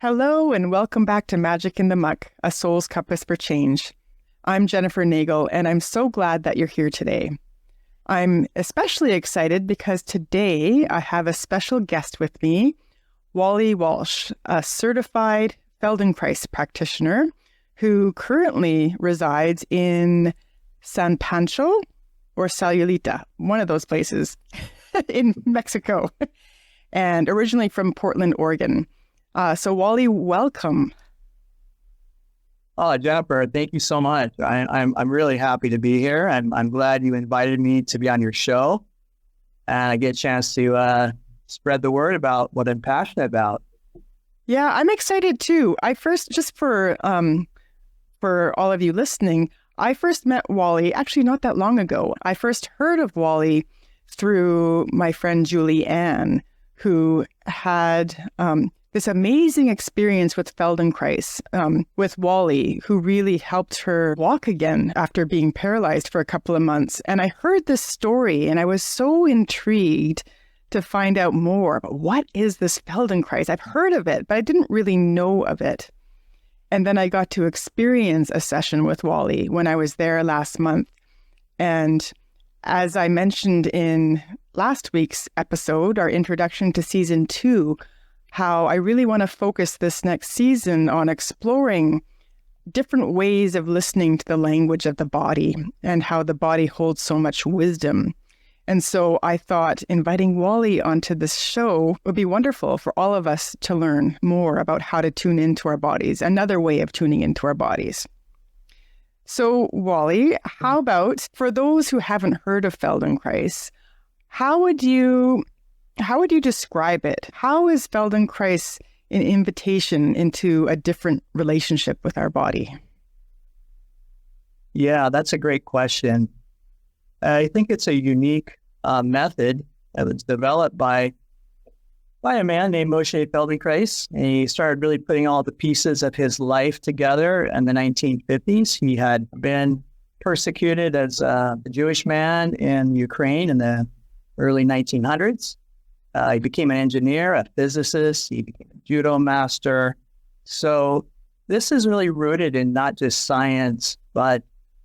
Hello and welcome back to Magic in the Muck, a soul's compass for change. I'm Jennifer Nagel and I'm so glad that you're here today. I'm especially excited because today I have a special guest with me, Wally Walsh, a certified Feldenkrais practitioner who currently resides in San Pancho or Sayulita, one of those places in Mexico, and originally from Portland, Oregon. So Wally, welcome. Oh, Jennifer, thank you so much. I'm really happy to be here, and I'm glad you invited me to be on your show, and I get a chance to spread the word about what I'm passionate about. Yeah, I'm excited too. I first, just for all of you listening, I first met Wally actually not that long ago. I first heard of Wally through my friend Julie Ann, who had this amazing experience with Feldenkrais, with Wally, who really helped her walk again after being paralyzed for a couple of months. And I heard this story and I was so intrigued to find out more. But what is this Feldenkrais? I've heard of it, but I didn't really know of it. And then I got to experience a session with Wally when I was there last month. And as I mentioned in last week's episode, our introduction to season 2, how I really want to focus this next season on exploring different ways of listening to the language of the body and how the body holds so much wisdom. And so I thought inviting Wally onto this show would be wonderful for all of us to learn more about how to tune into our bodies, another way of tuning into our bodies. So Wally, how about for those who haven't heard of Feldenkrais, how would you describe it? How is Feldenkrais an invitation into a different relationship with our body? Yeah, that's a great question. I think it's a unique method that was developed by a man named Moshe Feldenkrais. And he started really putting all the pieces of his life together in the 1950s. He had been persecuted as a Jewish man in Ukraine in the early 1900s. He became an engineer, a physicist, he became a judo master. So this is really rooted in not just science, but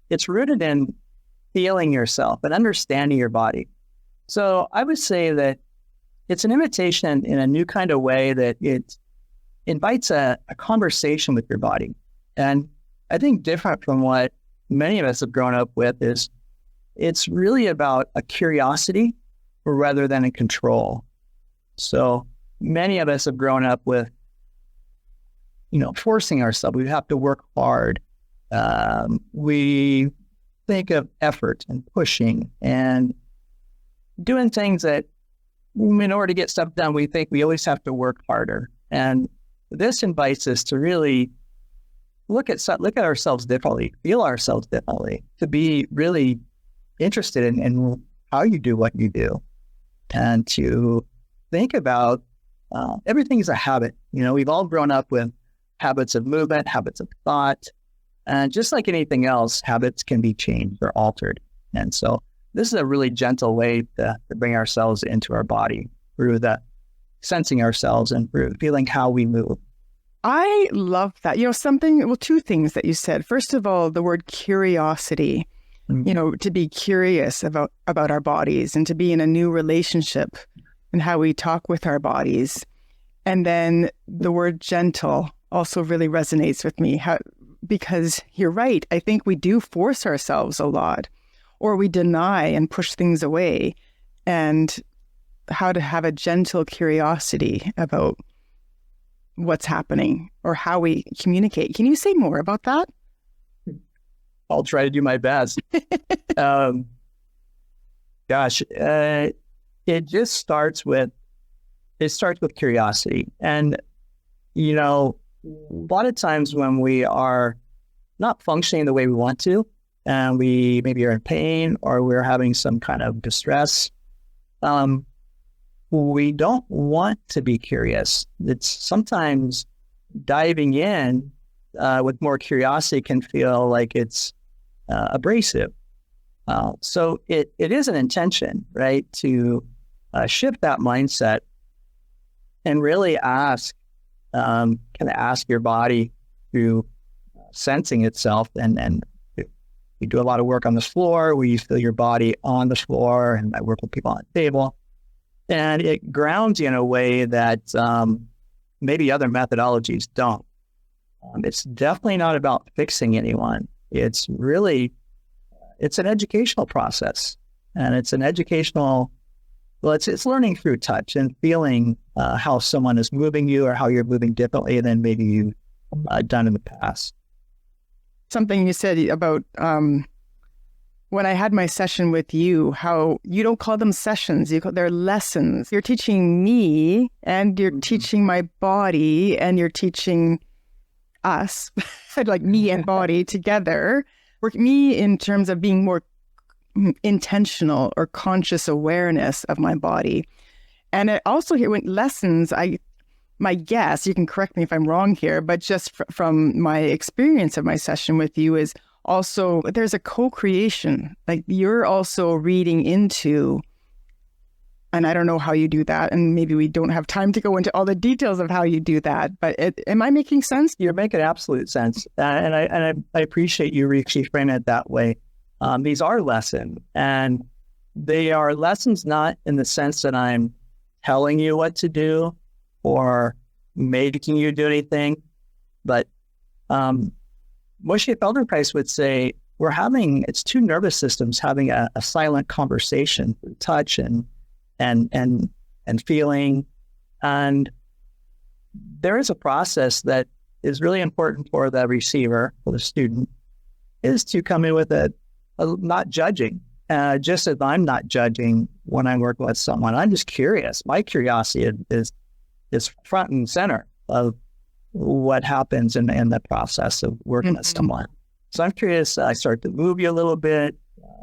it's rooted in feeling yourself and understanding your body. So I would say that it's an invitation in a new kind of way that it invites a conversation with your body. And I think different from what many of us have grown up with is it's really about a curiosity rather than a control. So many of us have grown up with, forcing ourselves. We have to work hard. We think of effort and pushing and doing things that in order to get stuff done, we think we always have to work harder. And this invites us to really look at ourselves differently, feel ourselves differently, to be really interested in how you do what you do, and to think about everything is a habit. We've all grown up with habits of movement, habits of thought, and just like anything else, habits can be changed or altered. And so this is a really gentle way to bring ourselves into our body through the sensing ourselves and through feeling how we move. I love that. Two things that you said. First of all, the word curiosity, to be curious about our bodies and to be in a new relationship and how we talk with our bodies. And then the word gentle also really resonates with me because you're right. I think we do force ourselves a lot, or we deny and push things away, and how to have a gentle curiosity about what's happening or how we communicate. Can you say more about that? I'll try to do my best. It just starts with curiosity. And, a lot of times when we are not functioning the way we want to, and we maybe are in pain or we're having some kind of distress, we don't want to be curious. It's sometimes diving in with more curiosity can feel like it's abrasive. So it is an intention, right, to shift that mindset and really ask, kind of ask your body through sensing itself. And we do a lot of work on the floor where you feel your body on the floor, and I work with people on the table. And it grounds you in a way that maybe other methodologies don't. It's definitely not about fixing anyone. It's an educational process. And it's an educational, it's learning through touch and feeling how someone is moving you or how you're moving differently than maybe you've done in the past. Something you said about when I had my session with you, how you don't call them sessions, they're lessons. You're teaching me, and you're teaching my body, and you're teaching us, like me and body together. Me in terms of being more intentional or conscious awareness of my body. And I also hear when lessons, my guess, you can correct me if I'm wrong here, but just from my experience of my session with you is also there's a co-creation. Like you're also reading into, and I don't know how you do that, and maybe we don't have time to go into all the details of how you do that, but am I making sense? You're making absolute sense. And I appreciate you reframing it that way. These are lessons, and they are lessons not in the sense that I'm telling you what to do or making you do anything, but Moshe Feldenkrais would say it's two nervous systems having a silent conversation through touch and feeling, and there is a process that is really important for the receiver, for the student, is to come in with a not judging. Just as I'm not judging when I'm working with someone, I'm just curious. My curiosity is front and center of what happens in the process of working with someone. So I'm curious. I start to move you a little bit.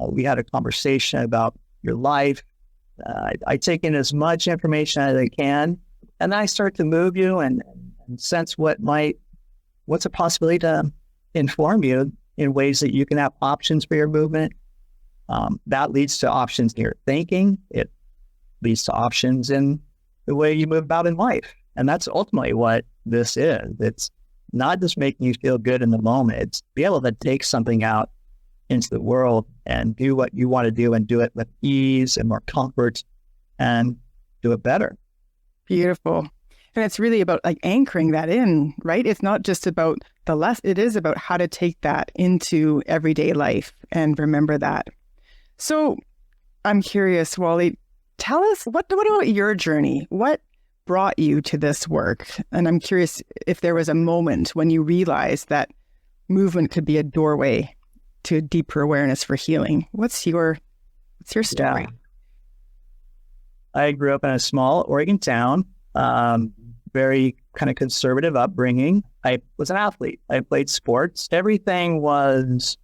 We had a conversation about your life. I take in as much information as I can, and then I start to move you and sense what's a possibility to inform you in ways that you can have options for your movement. That leads to options in your thinking. It leads to options in the way you move about in life. And that's ultimately what this is. It's not just making you feel good in the moment. It's be able to take something out into the world and do what you want to do and do it with ease and more comfort and do it better. Beautiful. And it's really about like anchoring that in, right? It's not just about it is about how to take that into everyday life and remember that. So I'm curious, Wally, tell us, what about your journey? What brought you to this work? And I'm curious if there was a moment when you realized that movement could be a doorway to deeper awareness for healing. What's your story? Yeah. I grew up in a small Oregon town, very kind of conservative upbringing. I was an athlete. I played sports. Everything was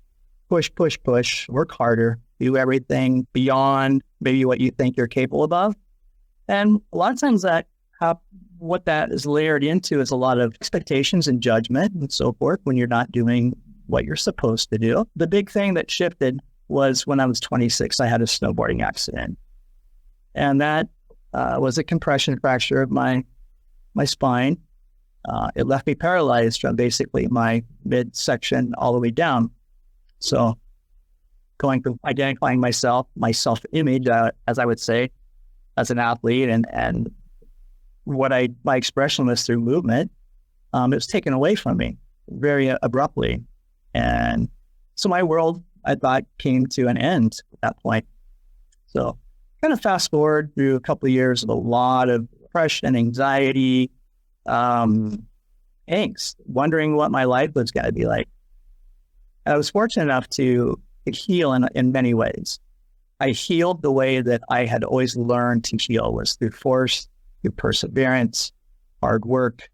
push, push, push, work harder, do everything beyond maybe what you think you're capable of. And a lot of times what that is layered into is a lot of expectations and judgment and so forth when you're not doing what you're supposed to do. The big thing that shifted was when I was 26, I had a snowboarding accident. And that was a compression fracture of my spine. It left me paralyzed from basically my midsection all the way down. So going through identifying my self-image, as I would say, as an athlete and my expression was through movement, it was taken away from me very abruptly. And so my world, I thought, came to an end at that point. So kind of fast forward through a couple of years of a lot of depression, anxiety, angst, wondering what my life was going to be like. I was fortunate enough to heal in many ways. I healed the way that I had always learned to heal, was through force, through perseverance, hard work.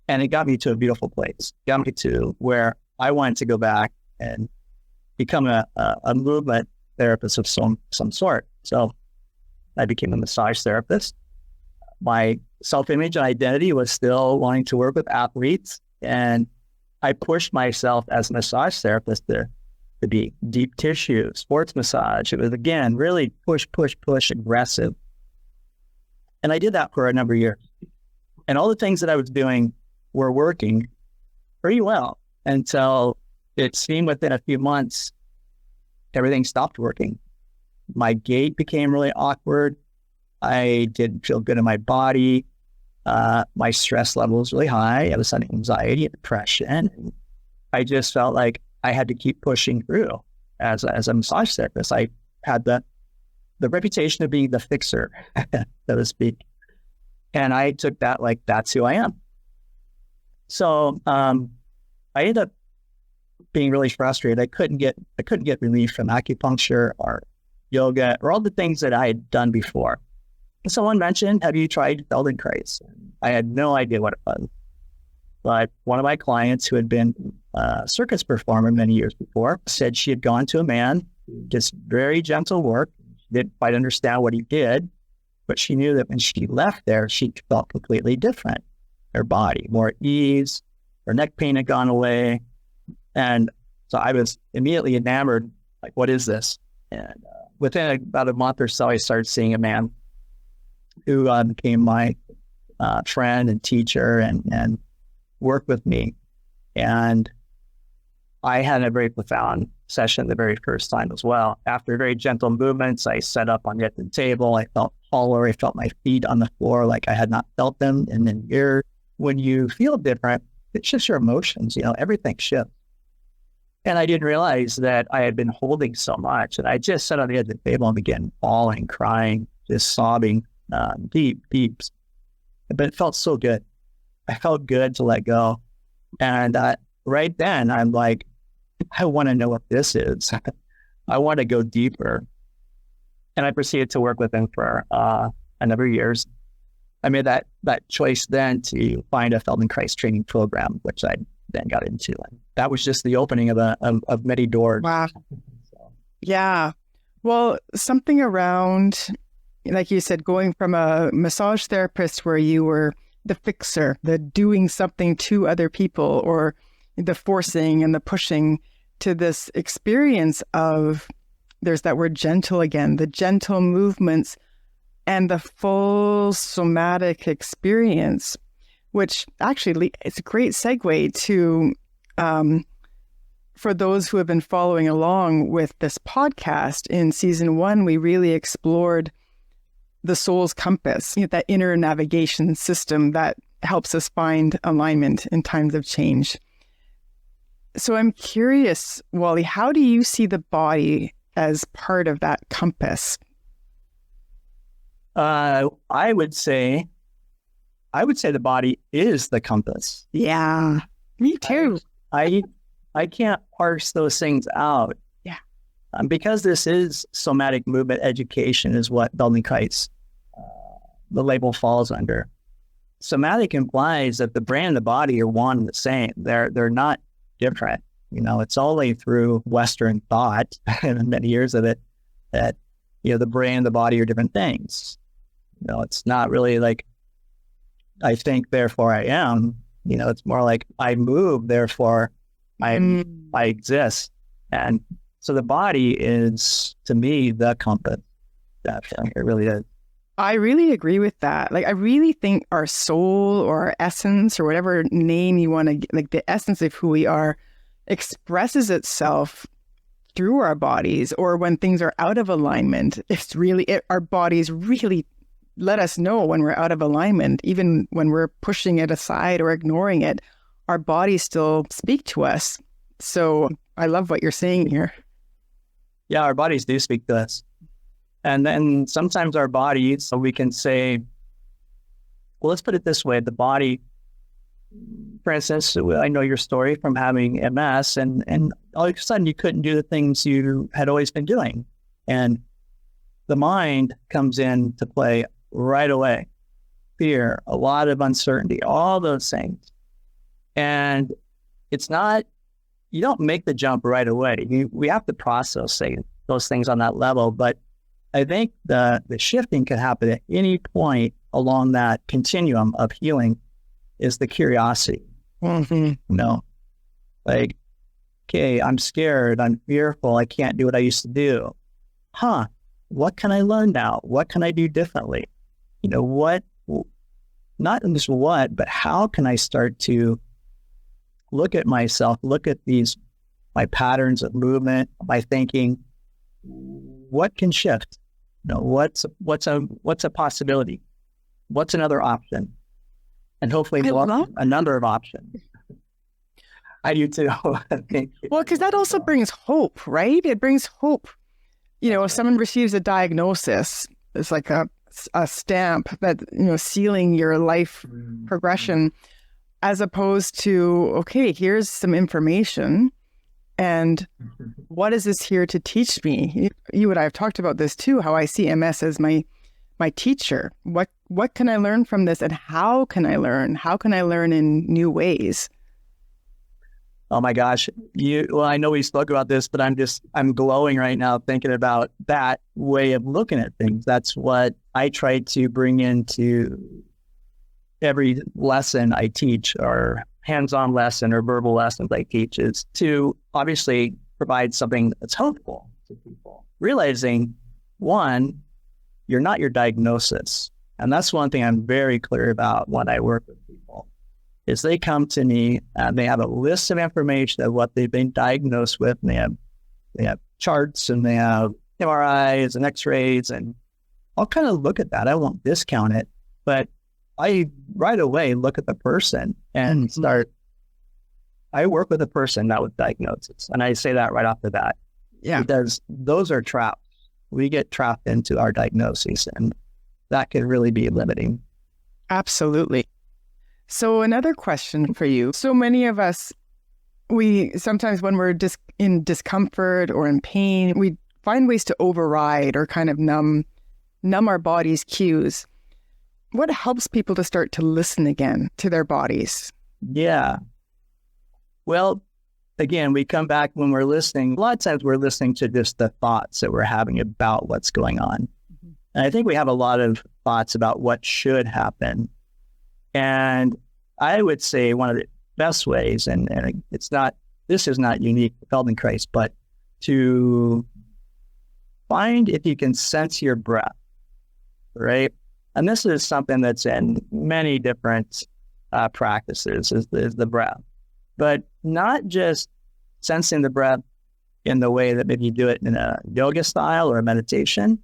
And it got me to a beautiful place. It got me to where I wanted to go back and become a movement therapist of some sort. So I became a massage therapist. My self-image and identity was still wanting to work with athletes. And I pushed myself as a massage therapist to be deep tissue, sports massage. It was, again, really push, aggressive. And I did that for a number of years. And all the things that I was doing were working pretty well until it seemed within a few months, everything stopped working. My gait became really awkward. I didn't feel good in my body. My stress level was really high. I was having anxiety and depression. I just felt like I had to keep pushing through. As a massage therapist, I had the reputation of being the fixer, so to speak. And I took that like, that's who I am. So I ended up being really frustrated. I couldn't get relief from acupuncture or yoga or all the things that I had done before. Someone mentioned, have you tried Feldenkrais? I had no idea what it was. But one of my clients who had been a circus performer many years before said she had gone to a man, just very gentle work. She didn't quite understand what he did, but she knew that when she left there, she felt completely different. Her body, more at ease, her neck pain had gone away. And so I was immediately enamored, like, what is this? And within about a month or so, I started seeing a man who became my friend and teacher and worked with me. And I had a very profound session the very first time as well. After very gentle movements, I sat up on the edge of the table. I felt taller. I felt my feet on the floor like I had not felt them in years. When you feel different, it shifts your emotions. Everything shifts. And I didn't realize that I had been holding so much. And I just sat on the edge of the table and began bawling, crying, just sobbing, deep. But it felt so good. I felt good to let go. And right then, I'm like, I want to know what this is. I want to go deeper. And I proceeded to work with him for a number of years. I made that choice then to find a Feldenkrais training program, which I then got into. And that was just the opening of many doors. Wow. Yeah. Well, something around, like you said, going from a massage therapist where you were the fixer, the doing something to other people, or the forcing and the pushing, to this experience of, there's that word gentle again, the gentle movements and the full somatic experience, which actually it's a great segue to, for those who have been following along with this podcast. In season 1, we really explored the soul's compass, that inner navigation system that helps us find alignment in times of change. So I'm curious, Wally, how do you see the body as part of that compass? I would say the body is the compass. Yeah, me too. I can't parse those things out. Yeah. Because this is somatic movement education is what Feldenkrais, the label falls under. Somatic implies that the brain and the body are one and the same. They're not different. It's only through Western thought and many years of it that, the brain and the body are different things. It's not really like, I think, therefore I am. It's more like I move, therefore I exist. And so the body is, to me, the compass. Definitely, it really is. I really agree with that. Like, I really think our soul or our essence, or whatever name you want to, like the essence of who we are, expresses itself through our bodies, or when things are out of alignment. It's really, our bodies really let us know when we're out of alignment. Even when we're pushing it aside or ignoring it, our bodies still speak to us. So I love what you're saying here. Yeah, our bodies do speak to us. And then sometimes our bodies, so we can say, well, let's put it this way. The body, for instance, I know your story from having MS, and all of a sudden you couldn't do the things you had always been doing. And the mind comes into play right away. Fear, a lot of uncertainty, all those things. And it's not, you don't make the jump right away. We have to process those things on that level. But I think the shifting can happen at any point along that continuum of healing is the curiosity. Mm-hmm. Like, okay, I'm scared, I'm fearful, I can't do what I used to do. What can I learn now? What can I do differently? not just what, but how can I start to look at myself, look at my patterns of movement, my thinking, what can shift? What's a possibility? What's another option? And hopefully a number of options. I do too. Well, because that also brings hope, right? It brings hope. If someone receives a diagnosis, it's like a stamp that, sealing your life progression, as opposed to, okay, here's some information. And what is this here to teach me? You and I have talked about this too, how I see MS as my teacher. What can I learn from this, and how can I learn? How can I learn in new ways? Oh my gosh. I know we spoke about this, but I'm glowing right now thinking about that way of looking at things. That's what I try to bring into every lesson I teach, or hands-on lesson or verbal lessons I teach, is to obviously provide something that's helpful to people. Realizing, one, you're not your diagnosis. And that's one thing I'm very clear about when I work with people, is they come to me and they have a list of information of what they've been diagnosed with. And they have charts, and they have MRIs and x-rays, and I'll kind of look at that. I won't discount it, but I right away look at the person and I work with a person, not with diagnosis. And I say that right off the bat. Yeah. Because those are traps. We get trapped into our diagnoses, and that can really be limiting. Absolutely. So another question for you. So many of us, we sometimes when we're in discomfort or in pain, we find ways to override or kind of numb our body's cues. What helps people to start to listen again to their bodies? Yeah. Well, again, we come back when we're listening. A lot of times we're listening to just the thoughts that we're having about what's going on. Mm-hmm. And I think we have a lot of thoughts about what should happen. And I would say one of the best ways, and this is not unique to Feldenkrais, but to find if you can sense your breath, right? And this is something that's in many different practices, is the breath. But not just sensing the breath in the way that maybe you do it in a yoga style or a meditation,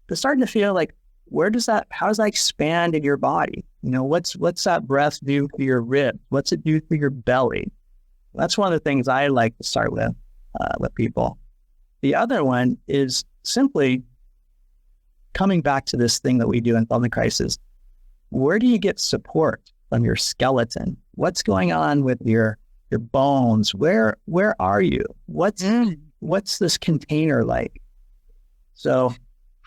but starting to feel like, how does that expand in your body? What's that breath do for your ribs? What's it do for your belly? That's one of the things I like to start with people. The other one is simply coming back to this thing that we do in Feldenkrais is, where do you get support from your skeleton? What's going on with your bones? Where are you? What's this container like? So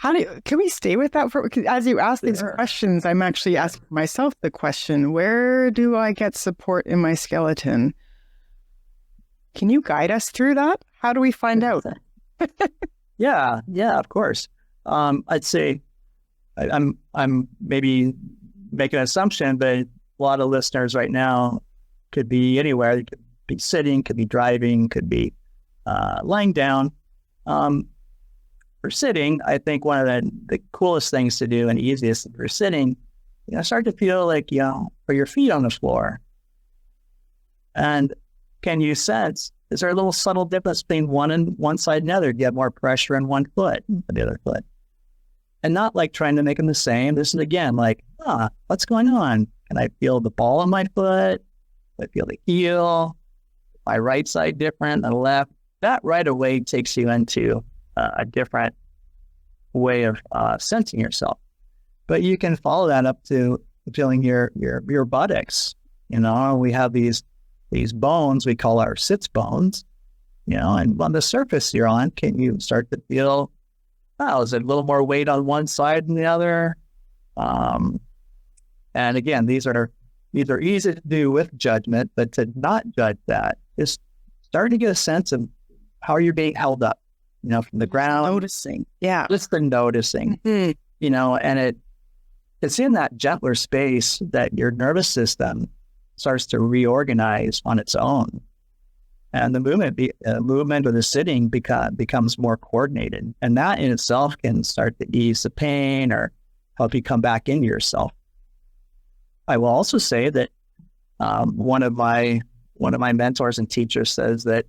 can we stay with that as you ask these questions, I'm actually asking myself the question, where do I get support in my skeleton? Can you guide us through that? How do we find out? Yeah, of course. I'd say I'm maybe making an assumption, but a lot of listeners right now could be anywhere. They could be sitting, could be driving, could be lying down. For sitting, I think one of the coolest things to do and easiest for sitting, start to feel like, put your feet on the floor. And can you sense, is there a little subtle difference between one side and the other? Do you have more pressure in one foot than the other foot? And not like trying to make them the same. This is again like, what's going on? Can I feel the ball on my foot? I feel the heel, my right side different than the left. That right away takes you into a different way of sensing yourself. But you can follow that up to feeling your buttocks. We have these bones we call our sits bones. And on the surface you're on, can you start to feel, is it a little more weight on one side than the other? And again, these are easy to do with judgment, but to not judge that is starting to get a sense of how you're being held up, from the ground. Noticing. Yeah. Just the noticing, Mm-hmm. And it's in that gentler space that your nervous system starts to reorganize on its own. And the movement or the sitting becomes more coordinated. And that in itself can start to ease the pain or help you come back into yourself. I will also say that one of my mentors and teachers says that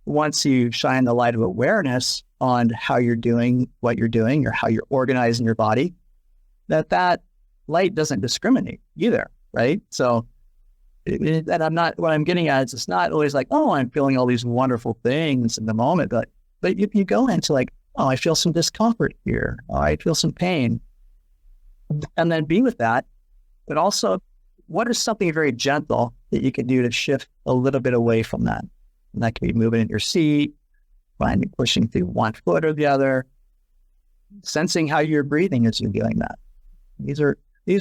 once you shine the light of awareness on how you're doing what you're doing or how you're organizing your body, that light doesn't discriminate either, right? So what I'm getting at is it's not always like, oh, I'm feeling all these wonderful things in the moment, but you go into like, oh, I feel some discomfort here. Oh, I feel some pain. And then be with that, but also what is something very gentle that you can do to shift a little bit away from that? And that can be moving in your seat, finding pushing through one foot or the other, sensing how you're breathing as you're doing that. These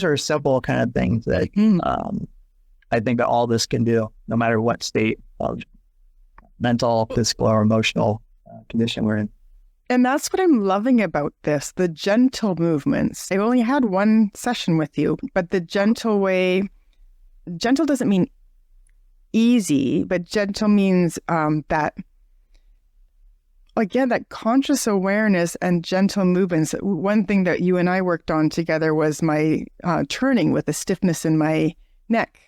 are simple kind of things that I think that all this can do, no matter what state of mental, physical, or emotional condition we're in. And that's what I'm loving about this, the gentle movements. I've only had one session with you, but the gentle way, gentle doesn't mean easy, but gentle means that, again, that conscious awareness and gentle movements. One thing that you and I worked on together was my turning with a stiffness in my neck.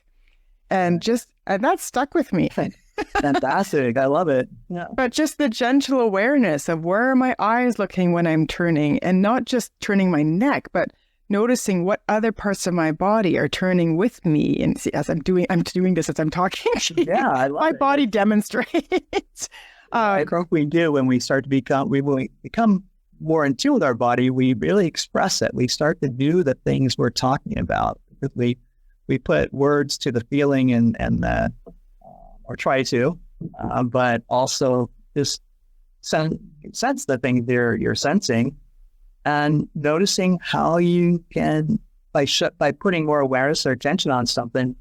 And that stuck with me. Fantastic. I love it. Yeah. But just the gentle awareness of where are my eyes looking when I'm turning, and not just turning my neck, but noticing what other parts of my body are turning with me. And see, as I'm doing this as I'm talking to you. Yeah, I love my it. body demonstrates. I think we do when we start to when we become more in tune with our body, we really express it. We start to do the things we're talking about. We put words to the feeling and or try to, but also just sense the thing you're sensing, and noticing how you can, by putting more awareness or attention on something,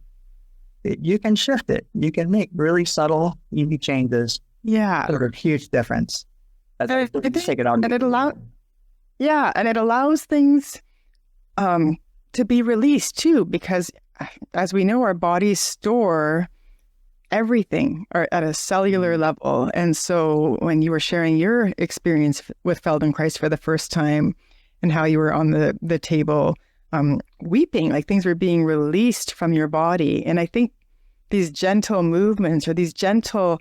you can shift it. You can make really subtle, easy changes. Yeah, that are a huge difference. And it allows things to be released too, because as we know, our bodies store everything or at a cellular level. And so when you were sharing your experience with Feldenkrais for the first time and how you were on the table weeping, like things were being released from your body. And I think these gentle movements or these gentle,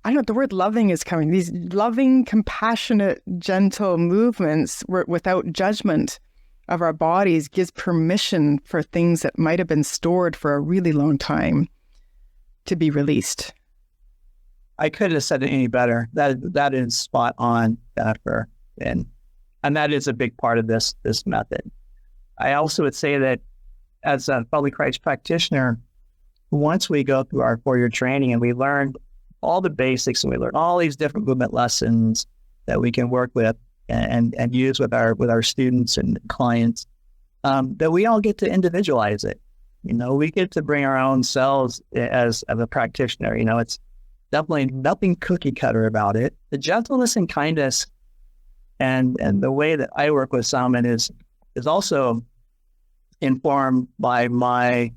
I don't know, the word loving is coming, these loving, compassionate, gentle movements without judgment of our bodies gives permission for things that might have been stored for a really long time to be released. I couldn't have said it any better. That is spot on, Jennifer, and that is a big part of this method. I also would say that as a Feldenkrais practitioner, once we go through our 4-year training and we learn all the basics and we learn all these different movement lessons that we can work with and use with our students and clients, that we all get to individualize it. We get to bring our own selves as a practitioner. It's definitely nothing cookie cutter about it. The gentleness and kindness and the way that I work with someone is also informed by my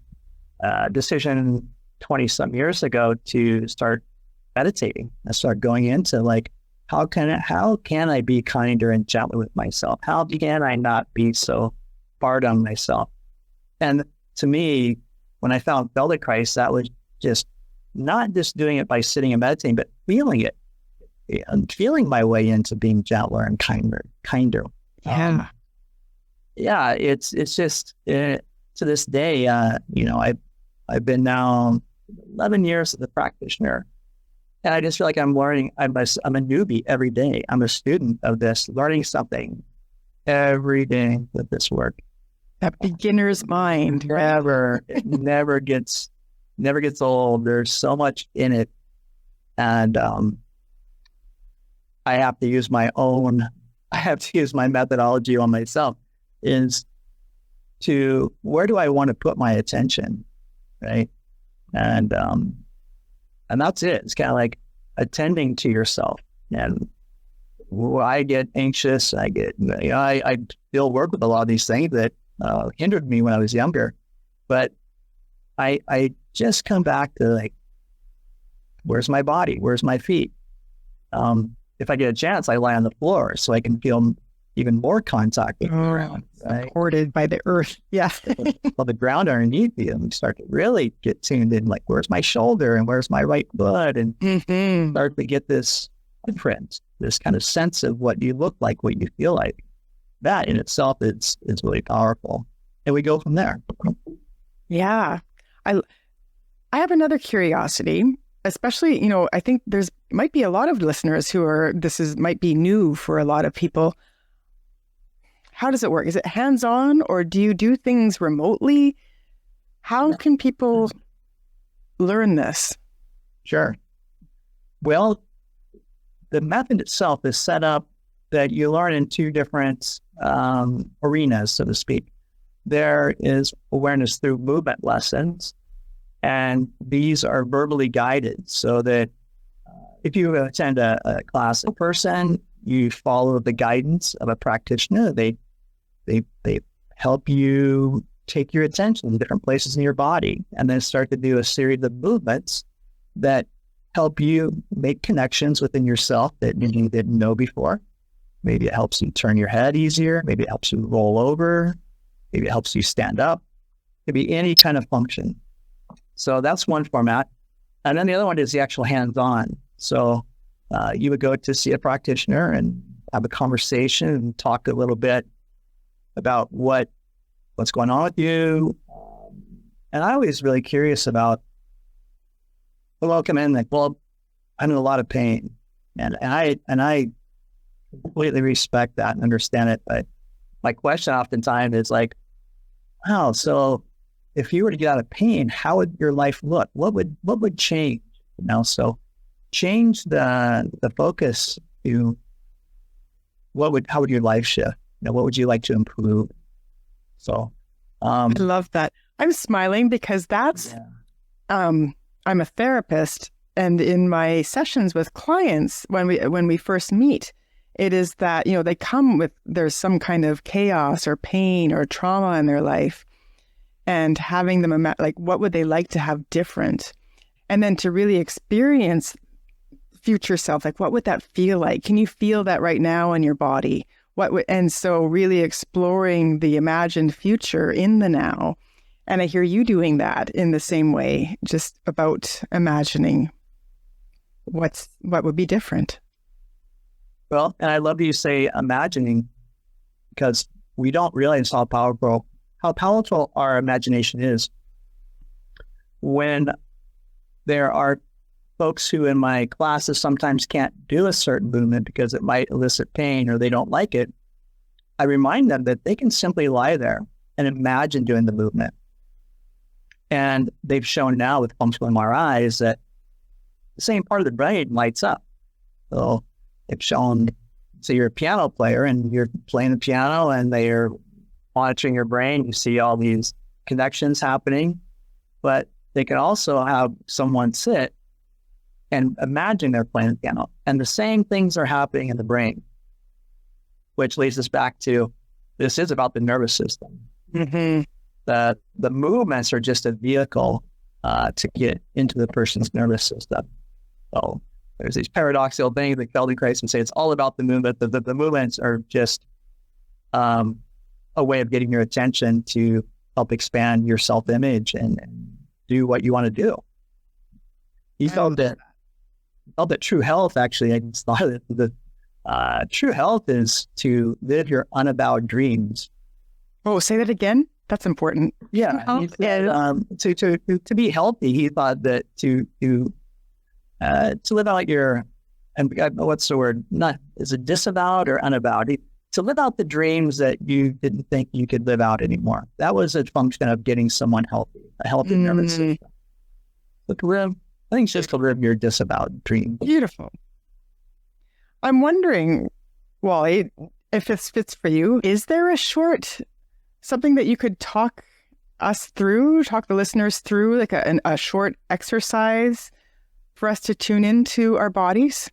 decision 20 some years ago to start meditating. I start going into like, how can I be kinder and gentler with myself? How can I not be so hard on myself? And to me, when I found Feldenkrais, that was just not just doing it by sitting and meditating, but feeling it, and feeling my way into being gentler and kinder. Yeah. It's just to this day, I've been now 11 years as a practitioner, and I just feel like I'm learning. I'm a newbie every day. I'm a student of this, learning something every day with this work. That beginner's mind. It never gets old. There's so much in it. And I have to use my methodology on myself, is to where do I want to put my attention, right? And that's it. It's kind of like attending to yourself. And I get anxious. I still work with a lot of these things that hindered me when I was younger, but I just come back to like, where's my body? Where's my feet? If I get a chance, I lie on the floor so I can feel even more contact with the ground, right? Supported by the earth. Yeah. Well, the ground underneath you, and you start to really get tuned in, like, where's my shoulder and where's my right foot? And start to get this difference, this kind of sense of what you look like, what you feel like. That in itself is really powerful. And we go from there. Yeah. I have another curiosity, especially, I think might be a lot of listeners who might be new for a lot of people. How does it work? Is it hands-on, or do you do things remotely? How can people learn this? Sure. Well, the method itself is set up that you learn in two different arenas, so to speak. There is awareness through movement lessons, and these are verbally guided, so that if you attend a class in person, you follow the guidance of a practitioner. They help you take your attention to different places in your body, and then start to do a series of movements that help you make connections within yourself that you didn't know before. Maybe it helps you turn your head easier. Maybe it helps you roll over. Maybe it helps you stand up. It could be any kind of function. So that's one format. And then the other one is the actual hands-on. So you would go to see a practitioner and have a conversation and talk a little bit about what's going on with you. And I'm always really curious about, I'll come in like, well, I'm in a lot of pain. And I completely respect that and understand it. But my question oftentimes is like, wow, so if you were to get out of pain, how would your life look? What would change? So change the focus to how would your life shift? What would you like to improve? So I love that. I'm smiling because that's I'm a therapist, and in my sessions with clients, when we first meet, it is that, they come with, there's some kind of chaos or pain or trauma in their life, and having them like, what would they like to have different? And then to really experience future self, like, what would that feel like? Can you feel that right now in your body? And so really exploring the imagined future in the now. And I hear you doing that in the same way, just about imagining what would be different. Well, and I love that you say imagining, because we don't realize how powerful our imagination is. When there are folks who in my classes sometimes can't do a certain movement because it might elicit pain or they don't like it, I remind them that they can simply lie there and imagine doing the movement. And they've shown now with functional MRIs that the same part of the brain lights up. So they've shown, so you're a piano player and you're playing the piano and they're monitoring your brain. You see all these connections happening, but they can also have someone sit and imagine they're playing the piano. And the same things are happening in the brain, which leads us back to, this is about the nervous system. Mm-hmm. The movements are just a vehicle to get into the person's nervous system. So there's these paradoxical things like Feldenkrais would say, it's all about the movement. The movements are just a way of getting your attention to help expand your self-image and do what you want to do. He felt that true health, actually, I thought that true health is to live your unavowed dreams. Oh, say that again. That's important. Yeah. To be healthy, he thought that to live out your, and what's the word? Not, is it disavowed or unavowed? To live out the dreams that you didn't think you could live out anymore. That was a function of getting someone healthy, a healthy nervous system. But I think it's just to live your disavowed dream. Beautiful. I'm wondering, Wally, if this fits for you, is there something that you could talk the listeners through, like a short exercise for us to tune into our bodies?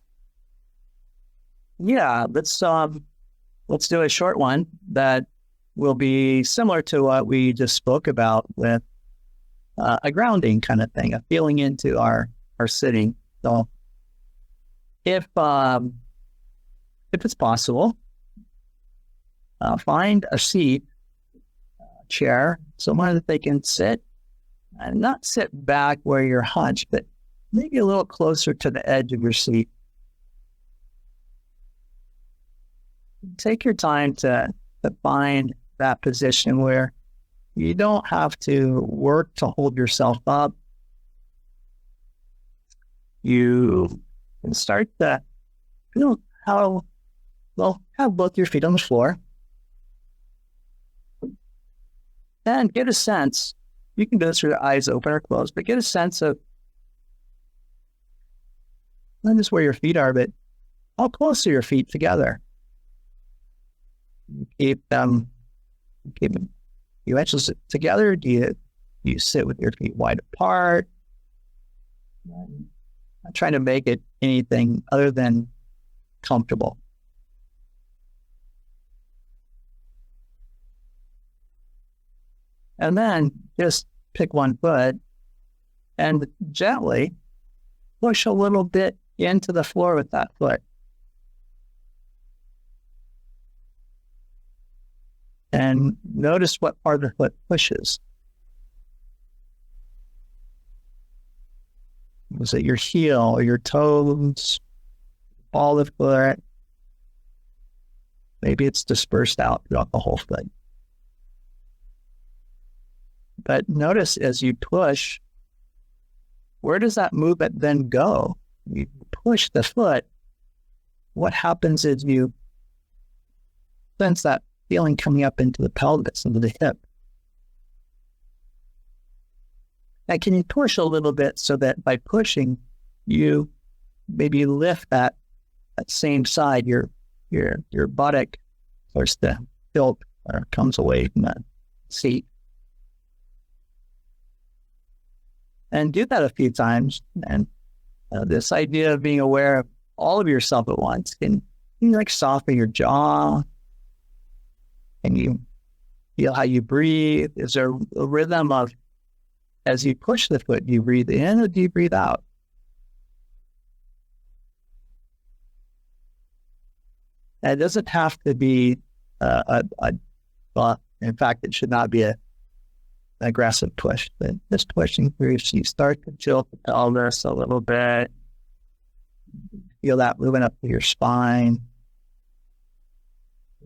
Yeah, let's do a short one that will be similar to what we just spoke about with a grounding kind of thing, a feeling into our sitting. So if it's possible, find a seat, chair, somewhere that they can sit, and not sit back where you're hunched, but maybe a little closer to the edge of your seat. Take your time to find that position where you don't have to work to hold yourself up. You can start to feel have both your feet on the floor. And get a sense, you can do this with your eyes open or closed, but get a sense of not just where your feet are, but how close are your feet together. Keep you actually sit together. Do you sit with your feet wide apart? Not trying to make it anything other than comfortable. And then just pick one foot and gently push a little bit into the floor with that foot. And notice what part of the foot pushes. Was it your heel or your toes, ball of the foot? Maybe it's dispersed out throughout the whole foot. But notice as you push, where does that movement then go? You push the foot. What happens is you sense that feeling coming up into the pelvis, into the hip. Now, can you push a little bit so that by pushing, you maybe lift that same side, your buttock starts to tilt or comes away from the seat. And do that a few times. And this idea of being aware of all of yourself at once, can you like soften your jaw? Can you feel how you breathe? Is there a rhythm of, as you push the foot, do you breathe in or do you breathe out? And it doesn't have to be well, in fact, it should not be an aggressive push, but just pushing through. So you start to tilt the pelvis a little bit. Feel that moving up to your spine.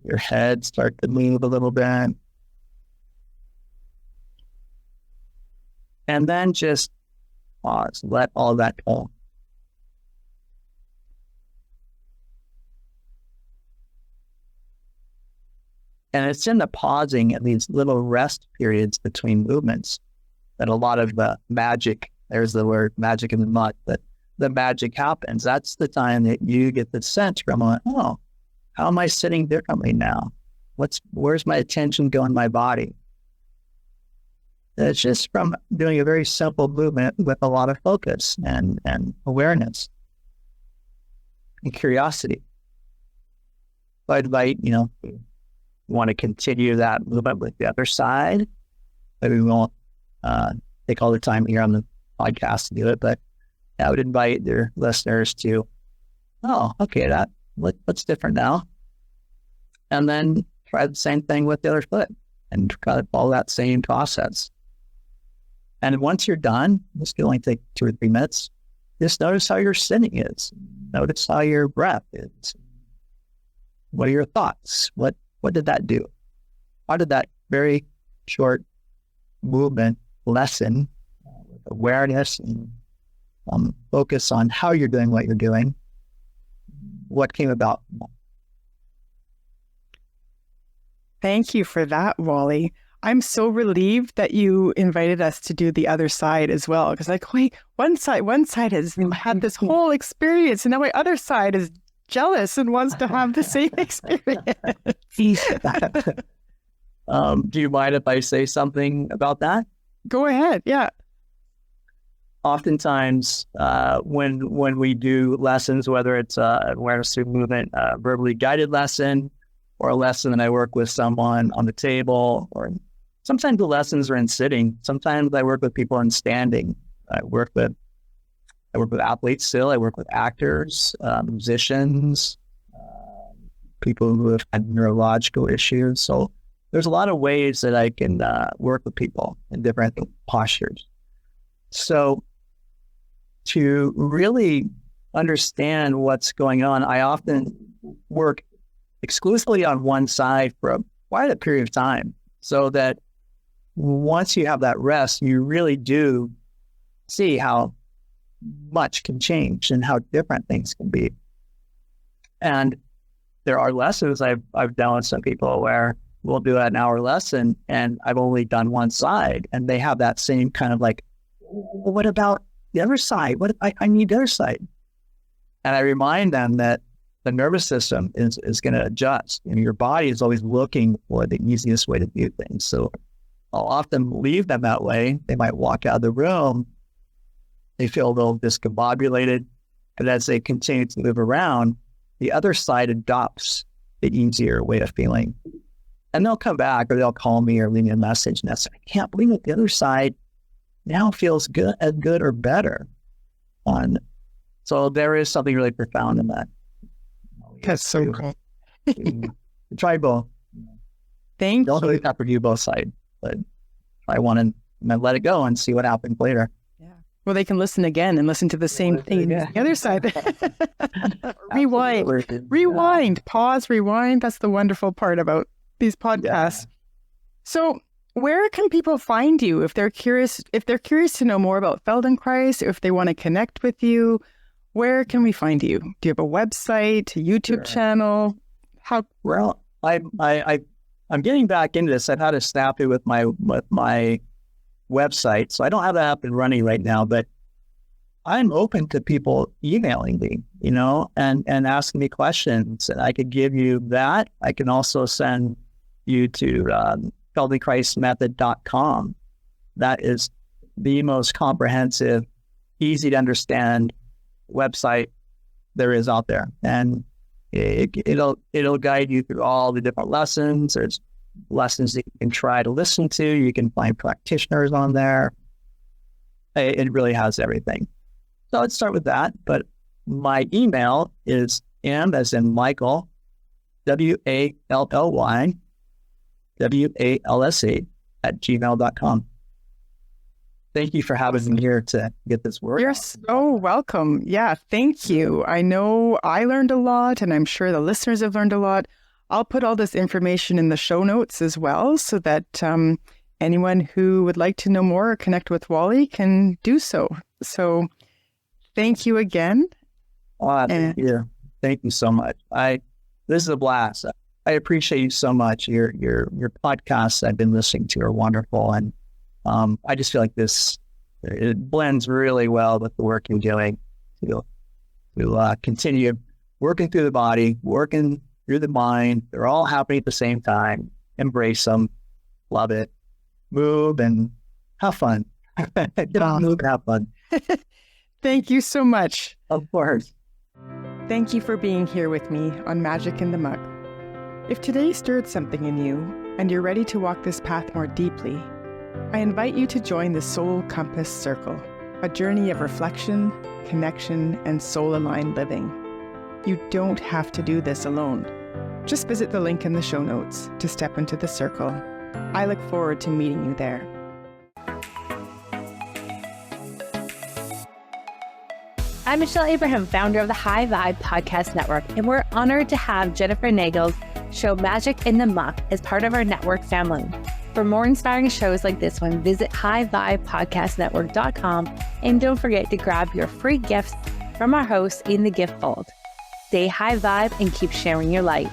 Your head start to move a little bit. And then just pause, let all that go. And it's in the pausing and these little rest periods between movements that a lot of the magic, there's the word magic in the mud, but the magic happens. That's the time that you get the sense from, oh, how am I sitting differently now? Where's my attention going in my body? And it's just from doing a very simple movement with a lot of focus and awareness and curiosity. So I invite, you want to continue that movement with the other side. Maybe we won't take all the time here on the podcast to do it, but I would invite your listeners to, okay, what's different now? And then try the same thing with the other foot and try to follow that same process. And once you're done, this can only take 2 or 3 minutes. Just notice how your sitting is. Notice how your breath is. What are your thoughts? What did that do? How did that very short movement lesson with awareness and focus on how you're doing what you're doing, what came about? Thank you for that, Wally. I'm so relieved that you invited us to do the other side as well. Because wait, one side has had this whole experience, and now my other side is jealous and wants to have the same experience. Do you mind if I say something about that? Go ahead. Yeah. Oftentimes, when we do lessons, whether it's an awareness through movement, verbally guided lesson, or a lesson that I work with someone on the table, or sometimes the lessons are in sitting. Sometimes I work with people in standing. I work with athletes still. I work with actors, musicians, people who have had neurological issues. So there's a lot of ways that I can work with people in different postures. So to really understand what's going on, I often work exclusively on one side for quite a period of time, so that once you have that rest, you really do see how much can change and how different things can be. And there are lessons I've done with some people where we'll do an hour lesson and I've only done one side, and they have that same kind of like, well, what about the other side? What I need the other side. And I remind them that the nervous system is going to adjust, and your body is always looking for the easiest way to do things. So I'll often leave them that way. They might walk out of the room, they feel a little discombobulated, but as they continue to move around, the other side adopts the easier way of feeling. And they'll come back, or they'll call me or leave me a message, and they'll say, I can't believe it. The other side now feels good, as good or better. So there is something really profound in that. That's so cool. Try both. Thank you. Don't have to do both sides, but try one and let it go and see what happens later. Yeah. Well, they can listen again and listen to the same thing. The other side. Rewind, pause, rewind. That's the wonderful part about these podcasts. Yeah. So where can people find you if they're curious to know more about Feldenkrais, if they want to connect with you? Where can we find you? Do you have a website, a YouTube channel? How? Well, I'm getting back into this. I've had a snafu with my website, so I don't have that up and running right now. But I'm open to people emailing me, and asking me questions, and I could give you that. I can also send you to feldenkrais.com. That is the most comprehensive, easy to understand website there is out there, and it'll guide you through all the different lessons. There's lessons that you can try to listen to. You can find practitioners on there. It really has everything. So let's start with that. But my email is M as in Michael, WALLY, WALSE @gmail.com. Thank you for having me here to get this work. You're so welcome. Yeah, thank you. I know I learned a lot, and I'm sure the listeners have learned a lot. I'll put all this information in the show notes as well, so that anyone who would like to know more or connect with Wally can do so. So thank you again. Thank you. Thank you so much. This is a blast. I appreciate you so much. Your podcasts I've been listening to are wonderful, and I just feel like it blends really well with the work you're doing to continue working through the body, working through the mind. They're all happening at the same time. Embrace them, love it, move and have fun. Get on, move and have fun. Thank you so much. Of course. Thank you for being here with me on Magic in the Muck. If today stirred something in you and you're ready to walk this path more deeply, I invite you to join the Soul Compass Circle, a journey of reflection, connection, and soul-aligned living. You don't have to do this alone. Just visit the link in the show notes to step into the circle. I look forward to meeting you there. I'm Michelle Abraham, founder of the High Vibe Podcast Network, and we're honored to have Jennifer Nagel's show Magic in the Muck as part of our network family. For more inspiring shows like this one, visit highvibepodcastnetwork.com, and don't forget to grab your free gifts from our hosts in the gift fold. Stay high vibe and keep sharing your light.